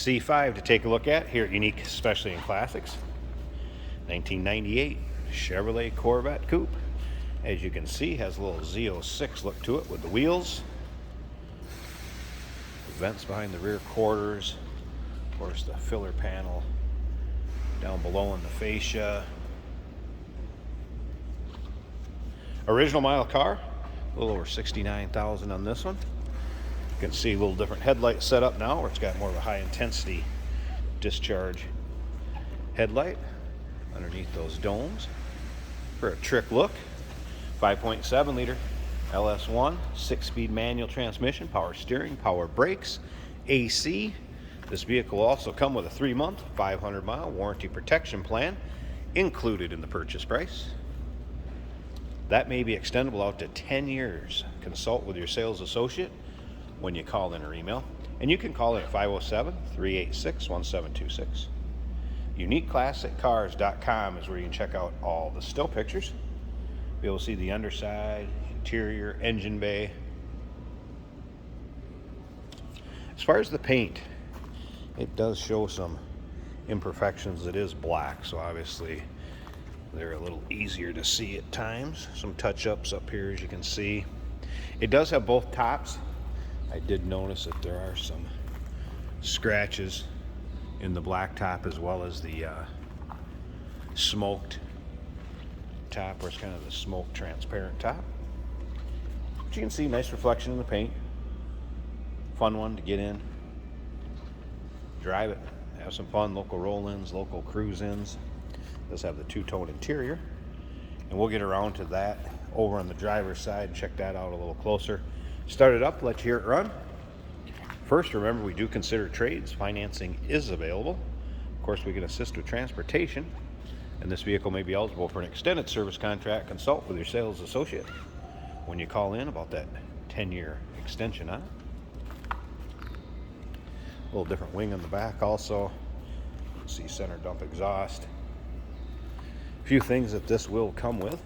C5 to take a look at here at Unique Specialty and Classics. 1998 Chevrolet Corvette Coupe. As you can see, has a little Z06 look to it with the wheels. Vents behind the rear quarters. Of course, the filler panel down below in the fascia. Original mile car, a little over 69,000 on this one. You can see a little different headlight setup now, where it's got more of a high intensity discharge headlight underneath those domes for a trick look. 5.7 liter LS1, 6-speed manual transmission, power steering, power brakes, AC. This vehicle will also come with a 3-month, 500-mile warranty protection plan included in the purchase price. That may be extendable out to 10 years. Consult with your sales associate when you call in or email. And you can call in at 507-386-1726. UniqueClassicCars.com is where you can check out all the still pictures. Be able to see the underside, interior, engine bay. As far as the paint, it does show some imperfections. It is black, so obviously they're a little easier to see at times. Some touch-ups up here, as you can see. It does have both tops. I did notice that there are some scratches in the black top, as well as the smoked top, where it's kind of the smoke transparent top. But you can see nice reflection in the paint. Fun one to get in, drive it, have some fun, local roll-ins, local cruise-ins. Does have the two-tone interior, and we'll get around to that over on the driver's side and check that out a little closer. Start it up, let you hear it run. First, remember, we do consider trades. Financing is available. Of course, we can assist with transportation, and this vehicle may be eligible for an extended service contract. Consult with your sales associate when you call in about that 10-year extension on it. A little different wing on the back also. You can see center dump exhaust. A few things that this will come with.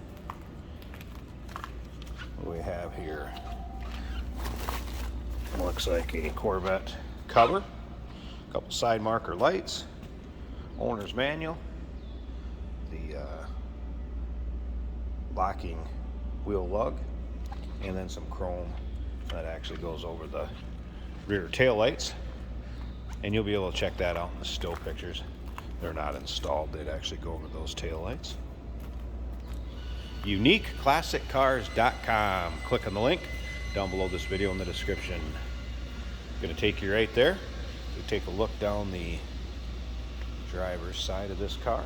What do we have here? Looks like a Corvette cover, a couple side marker lights, owner's manual, the locking wheel lug, and then some chrome that actually goes over the rear tail lights. And you'll be able to check that out in the still pictures. They're not installed, they'd actually go over those tail lights. UniqueClassicCars.com. Click on the link down below this video in the description. Going to take you right there. We take a look down the driver's side of this car.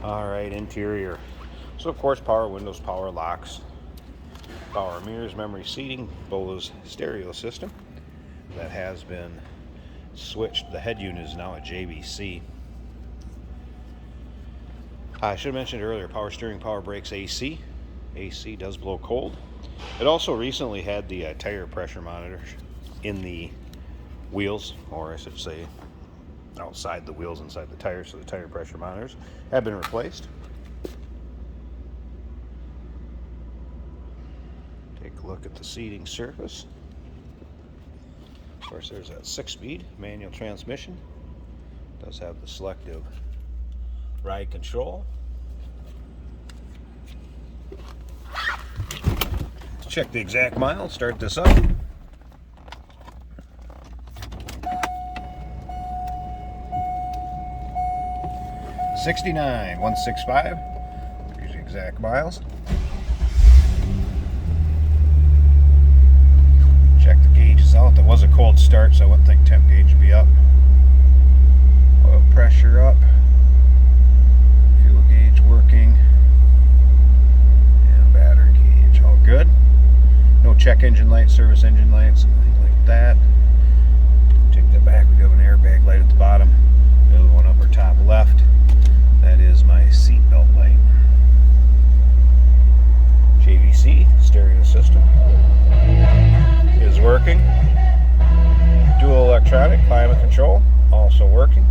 All right, interior. So of course, power windows, power locks, power mirrors, memory seating, Bose stereo system that has been switched. The head unit is now a JVC. I should have mentioned earlier, power steering, power brakes, AC. AC does blow cold. It also recently had the tire pressure monitors in the wheels, or I should say outside the wheels, inside the tires, so the tire pressure monitors have been replaced. Take a look at the seating surface. Of course, there's that 6-speed manual transmission. It does have the selective ride control. Let's check the exact miles. Start this up. $69,165. Here's the exact miles. Check the gauges out. That was a cold start, so I wouldn't think temp gauge would be up. Oil pressure up. Fuel gauge working. And battery gauge all good. No check engine lights, service engine lights, anything like that. Take that back. We have an airbag light at the bottom. The other one upper top left. That is my seat belt light. JVC stereo system is working. Dual electronic climate control also working.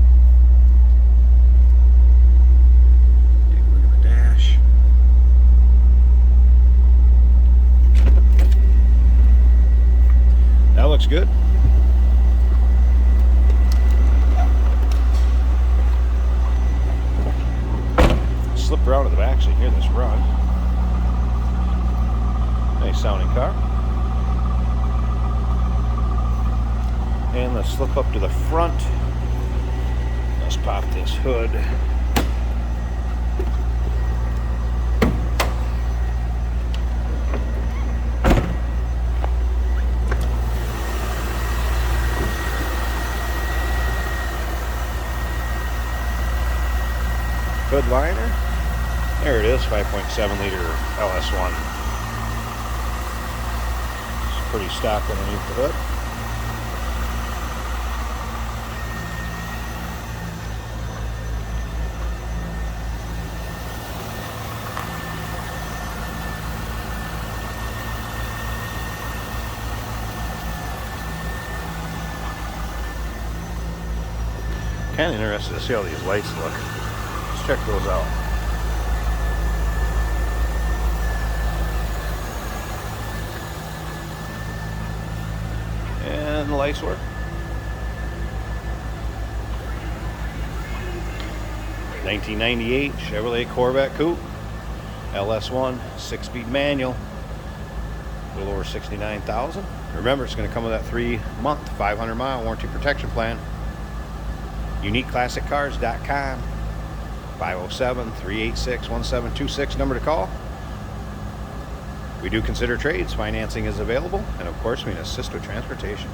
Take a look at the Slip around to the back so you hear this run. Nice sounding car. And let's slip up to the front. Let's pop this hood. Hood liner. There it is, 5.7 liter LS1. It's pretty stock underneath the hood. Kind of interested to see how these lights look. Let's check those out. And the lights work. 1998 Chevrolet Corvette Coupe, LS1, 6-speed manual, a little over 69,000. Remember, it's going to come with that 3-month, 500-mile warranty protection plan. UniqueClassicCars.com, 507-386-1726, number to call. We do consider trades. Financing is available, and of course, we can assist with transportation.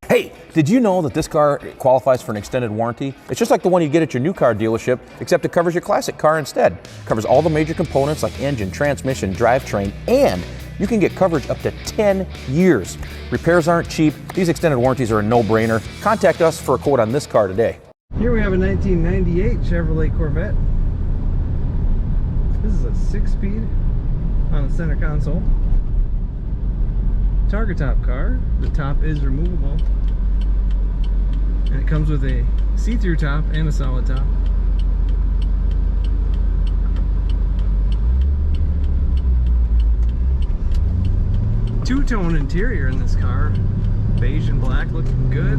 Hey, did you know that this car qualifies for an extended warranty? It's just like the one you get at your new car dealership, except it covers your classic car instead. It covers all the major components like engine, transmission, drivetrain, and you can get coverage up to 10 years. Repairs aren't cheap. These extended warranties are a no-brainer. Contact us for a quote on this car today. Here we have a 1998 Chevrolet Corvette. This is a 6-speed on the center console. Targa top car. The top is removable. And it comes with a see-through top and a solid top. Two-tone interior in this car. Beige and black looking good.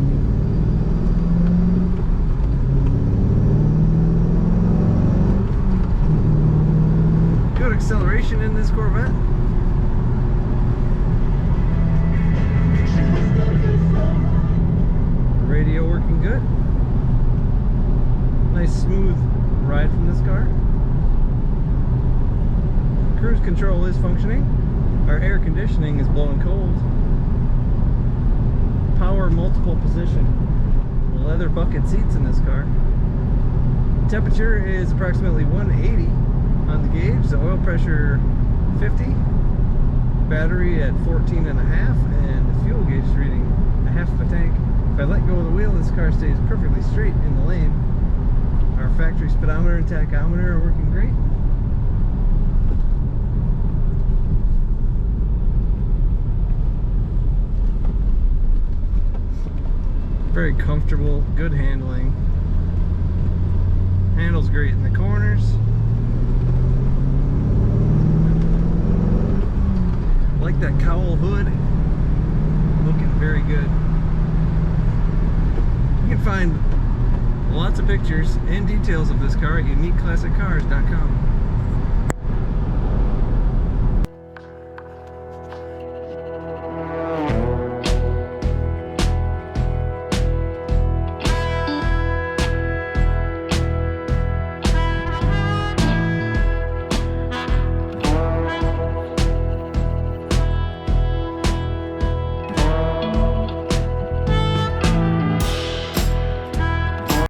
Good acceleration in this Corvette. Radio working good. Nice smooth ride from this car. Cruise control is functioning. Our air conditioning is blowing cold. Power multiple position. Leather bucket seats in this car. Temperature is approximately 180 on the gauge. The oil pressure 50. Battery at 14.5, and the fuel gauge is reading a half of a tank. If I let go of the wheel, this car stays perfectly straight in the lane. Our factory speedometer and tachometer are working great. Very comfortable, good handling. Handles great in the corners. Like that cowl hood, looking very good. You can find lots of pictures and details of this car at UniqueClassicCars.com.